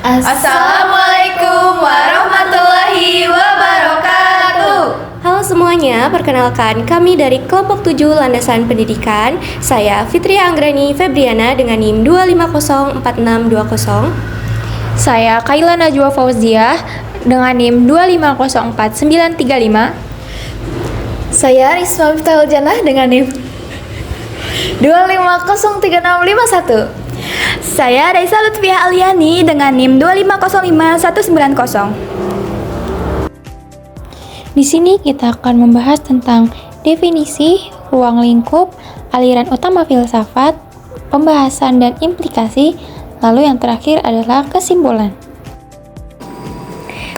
Assalamualaikum warahmatullahi wabarakatuh. Halo semuanya, perkenalkan kami dari kelompok 7 Landasan Pendidikan. Saya Fitria Anggrani Febriana dengan NIM 2504620. Saya Kaila Najwa Fauziah dengan NIM 2504935. Saya Risma Miftahul Jannah dengan NIM 2503651. Saya Raisa Lutfiah Aliani dengan NIM 2505190. Di sini kita akan membahas tentang definisi, ruang lingkup, aliran utama filsafat, pembahasan dan implikasi, lalu yang terakhir adalah kesimpulan.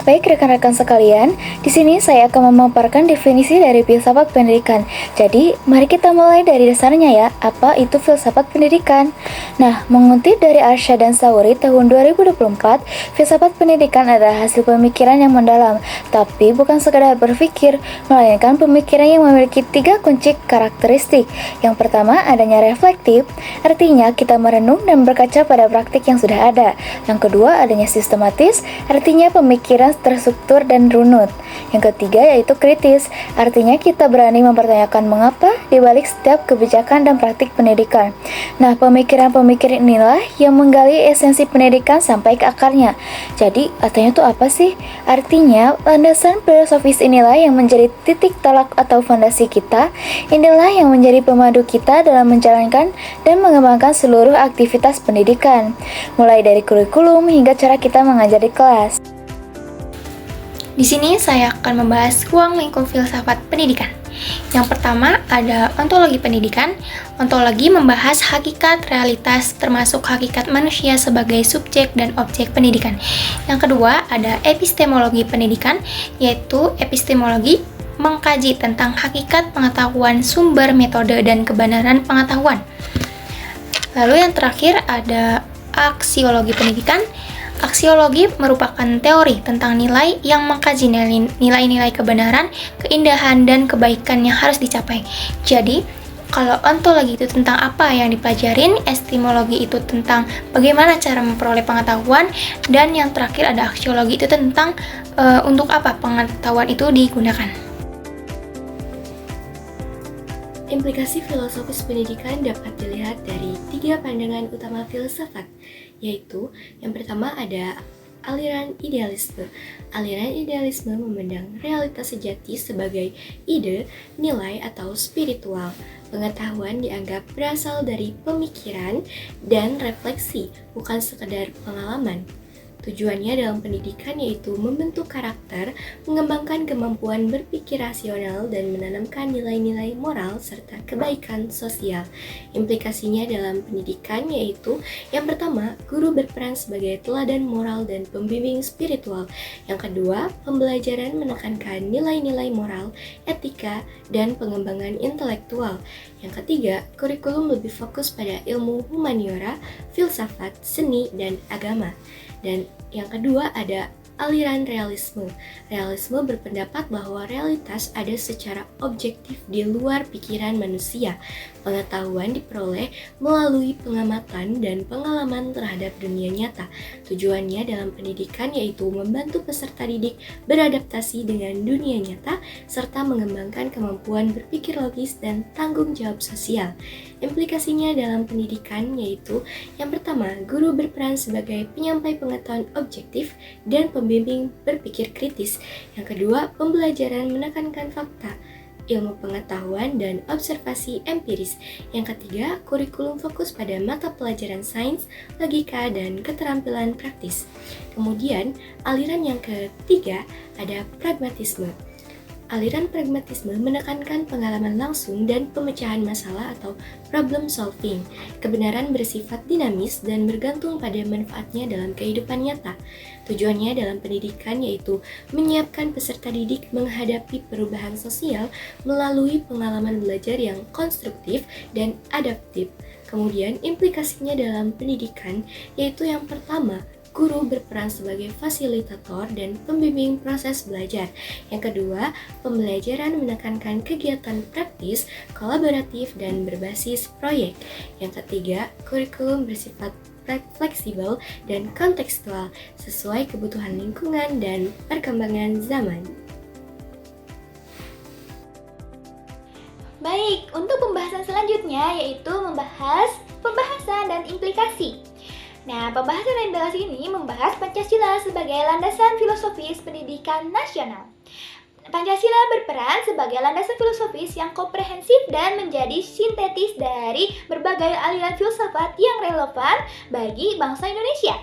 Baik rekan-rekan sekalian, di sini saya akan memaparkan definisi dari filsafat pendidikan. Jadi, mari kita mulai dari dasarnya ya, apa itu filsafat pendidikan? Nah, mengutip dari Arsyad dan Sauri tahun 2024, filsafat pendidikan adalah hasil pemikiran yang mendalam, tapi bukan sekadar berpikir, melainkan pemikiran yang memiliki 3 kunci karakteristik. Yang pertama, adanya reflektif, artinya kita merenung dan berkaca pada praktik yang sudah ada. Yang kedua, adanya sistematis, artinya pemikiran terstruktur dan runut. Yang ketiga yaitu kritis, artinya kita berani mempertanyakan mengapa dibalik setiap kebijakan dan praktik pendidikan. Nah, pemikiran-pemikiran inilah yang menggali esensi pendidikan sampai ke akarnya. Jadi, artinya itu apa sih? Artinya, landasan filosofis inilah yang menjadi titik tolak atau fondasi kita. Inilah yang menjadi pemandu kita dalam menjalankan dan mengembangkan seluruh aktivitas pendidikan, mulai dari kurikulum hingga cara kita mengajar di kelas. Di sini saya akan membahas ruang lingkup filsafat pendidikan. Yang pertama ada ontologi pendidikan. Ontologi membahas hakikat, realitas, termasuk hakikat manusia sebagai subjek dan objek pendidikan. Yang kedua ada epistemologi pendidikan, yaitu epistemologi mengkaji tentang hakikat pengetahuan, sumber, metode, dan kebenaran pengetahuan. Lalu yang terakhir ada aksiologi pendidikan. Aksiologi merupakan teori tentang nilai yang mengkaji nilai-nilai kebenaran, keindahan, dan kebaikan yang harus dicapai. Jadi, kalau ontologi itu tentang apa yang dipelajarin, epistemologi itu tentang bagaimana cara memperoleh pengetahuan, dan yang terakhir ada aksiologi itu tentang untuk apa pengetahuan itu digunakan. Implikasi filosofis pendidikan dapat dilihat dari 3 pandangan utama filsafat, yaitu yang pertama ada aliran idealisme. Aliran idealisme memandang realitas sejati sebagai ide, nilai, atau spiritual. Pengetahuan dianggap berasal dari pemikiran dan refleksi, bukan sekedar pengalaman. Tujuannya dalam pendidikan yaitu membentuk karakter, mengembangkan kemampuan berpikir rasional, dan menanamkan nilai-nilai moral serta kebaikan sosial. Implikasinya dalam pendidikan yaitu yang pertama, guru berperan sebagai teladan moral dan pembimbing spiritual. Yang kedua, pembelajaran menekankan nilai-nilai moral, etika, dan pengembangan intelektual. Yang ketiga, kurikulum lebih fokus pada ilmu humaniora, filsafat, seni, dan agama. Dan yang kedua ada aliran realisme. Realisme berpendapat bahwa realitas ada secara objektif di luar pikiran manusia. Pengetahuan diperoleh melalui pengamatan dan pengalaman terhadap dunia nyata. Tujuannya dalam pendidikan yaitu membantu peserta didik beradaptasi dengan dunia nyata serta mengembangkan kemampuan berpikir logis dan tanggung jawab sosial. Implikasinya dalam pendidikan yaitu yang pertama, guru berperan sebagai penyampai pengetahuan objektif dan pembimbing berpikir kritis. Yang kedua, pembelajaran menekankan fakta, ilmu pengetahuan, dan observasi empiris. Yang ketiga, kurikulum fokus pada mata pelajaran sains, logika, dan keterampilan praktis. Kemudian, aliran yang ketiga ada pragmatisme. Aliran pragmatisme menekankan pengalaman langsung dan pemecahan masalah atau problem solving. Kebenaran bersifat dinamis dan bergantung pada manfaatnya dalam kehidupan nyata. Tujuannya dalam pendidikan yaitu menyiapkan peserta didik menghadapi perubahan sosial melalui pengalaman belajar yang konstruktif dan adaptif. Kemudian implikasinya dalam pendidikan yaitu yang pertama, guru berperan sebagai fasilitator dan pembimbing proses belajar. Yang kedua, pembelajaran menekankan kegiatan praktis, kolaboratif, dan berbasis proyek. Yang ketiga, kurikulum bersifat fleksibel, dan kontekstual sesuai kebutuhan lingkungan dan perkembangan zaman. Baik, untuk pembahasan selanjutnya yaitu membahas pembahasan dan implikasi. Nah, pembahasan dan implikasi ini membahas Pancasila sebagai landasan filosofis pendidikan nasional. Pancasila berperan sebagai landasan filosofis yang komprehensif dan menjadi sintetis dari berbagai aliran filsafat yang relevan bagi bangsa Indonesia.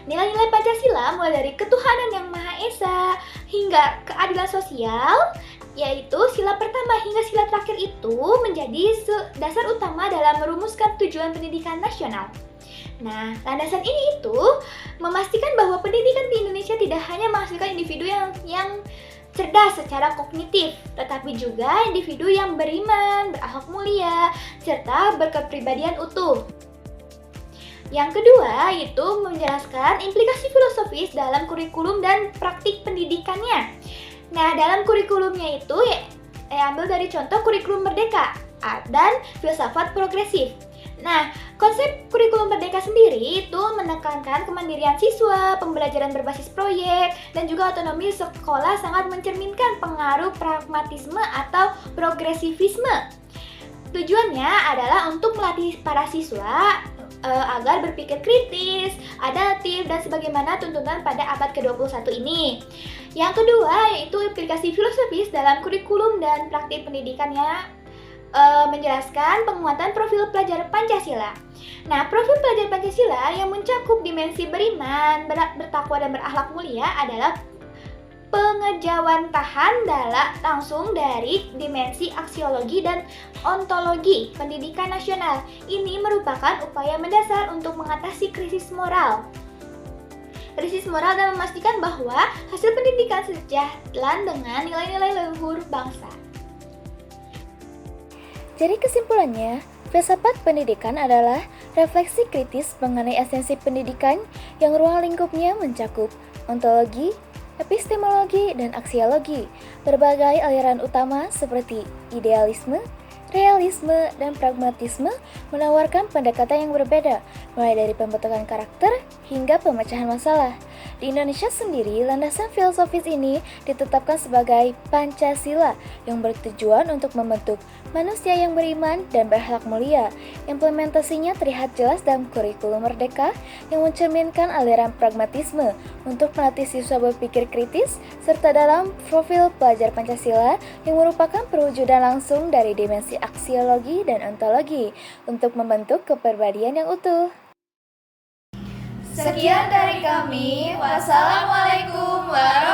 Nilai-nilai Pancasila mulai dari ketuhanan yang Maha Esa hingga keadilan sosial, yaitu sila pertama hingga sila terakhir itu menjadi dasar utama dalam merumuskan tujuan pendidikan nasional. Nah, landasan ini itu memastikan bahwa pendidikan di Indonesia tidak hanya menghasilkan individu yang cerdas secara kognitif, tetapi juga individu yang beriman, berakhlak mulia, serta berkepribadian utuh. Yang kedua, yaitu menjelaskan implikasi filosofis dalam kurikulum dan praktik pendidikannya. Nah, dalam kurikulumnya itu ambil dari contoh kurikulum Merdeka dan filsafat progresif. Nah, konsep kurikulum Merdeka sendiri itu menekankan kemandirian siswa, pembelajaran berbasis proyek, dan juga otonomi sekolah sangat mencerminkan pengaruh pragmatisme atau progresivisme. Tujuannya adalah untuk melatih para siswa agar berpikir kritis, adaptif, dan sebagaimana tuntunan pada abad ke-21 ini. Yang kedua, yaitu implikasi filosofis dalam kurikulum dan praktik pendidikannya, menjelaskan penguatan profil pelajar Pancasila. Nah, profil pelajar Pancasila yang mencakup dimensi beriman, bertakwa, dan berakhlak mulia adalah pengejawantahan langsung dari dimensi aksiologi dan ontologi pendidikan nasional. Ini merupakan upaya mendasar untuk mengatasi krisis moral. Krisis moral dan memastikan bahwa hasil pendidikan sejalan dengan nilai-nilai leluhur bangsa. Jadi kesimpulannya, filsafat pendidikan adalah refleksi kritis mengenai esensi pendidikan yang ruang lingkupnya mencakup ontologi, epistemologi, dan aksiologi. Berbagai aliran utama seperti idealisme, realisme, dan pragmatisme menawarkan pendekatan yang berbeda, mulai dari pembentukan karakter hingga pemecahan masalah. Di Indonesia sendiri, landasan filosofis ini ditetapkan sebagai Pancasila yang bertujuan untuk membentuk manusia yang beriman dan berakhlak mulia. Implementasinya terlihat jelas dalam kurikulum Merdeka yang mencerminkan aliran pragmatisme untuk melatih siswa berpikir kritis, serta dalam profil pelajar Pancasila yang merupakan perwujudan langsung dari dimensi aksiologi dan ontologi untuk membentuk kepribadian yang utuh. Sekian dari kami. Wassalamualaikum warahmatullahi wabarakatuh.